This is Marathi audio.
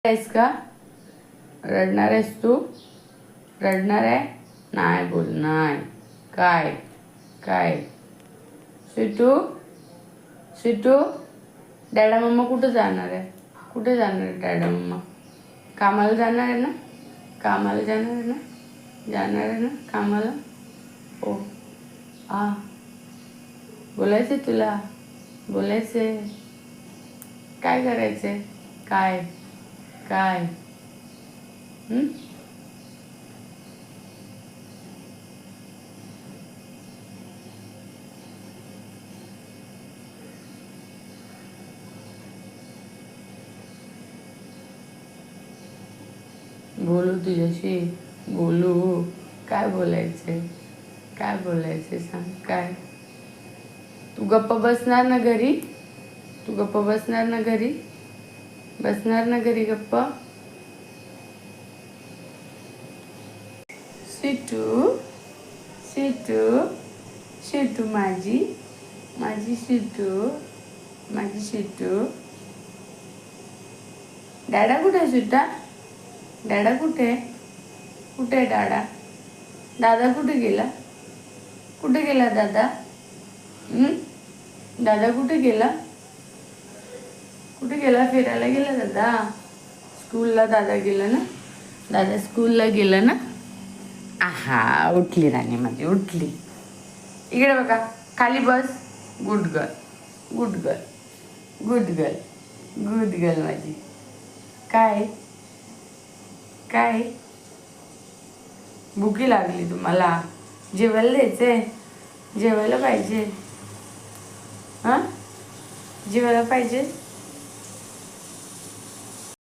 आहेस का? रडणार आहेस तू? रडणार आहे? नाही बोल नाही. काय काय स्वीटू स्वीटू डॅडा मम्मा कुठं जाणार आहे? कुठे जाणार आहे डॅडा मम्मा? कामाला जाणार आहे ना? कामाला जाणार आहे ना? जाणार आहे ना कामाला? ओ आ बोलायचं तुला? बोलायचं काय करायचं? काय काय बोलू तुझ्याशी? बोलू? काय बोलायचं? काय बोलायचं सांग? काय तू गप्प बसणार ना घरी? तू गप्प बसणार ना घरी? बसणार ना घरी गप्प? शिटू शिटू शिटू माझी माझी शिटू माझी शिटू. डॅडा कुठे आहे सुद्धा? डॅडा कुठे? कुठे आहे डॅडा? दादा कुठे गेला? कुठे गेला दादा? दादा कुठे गेला? कुठे गेला? फिरायला गेला दादा? स्कूलला दादा गेला ना? दादा स्कूलला गेला ना? आहा उठली राणी माझी उठली. इकडे बघा खाली बस. Good girl good girl good girl good girl माझी. काय काय भुकी लागली तुम्हाला? जेवायला द्यायचंय? जेवायला पाहिजे? हां जेवायला पाहिजे?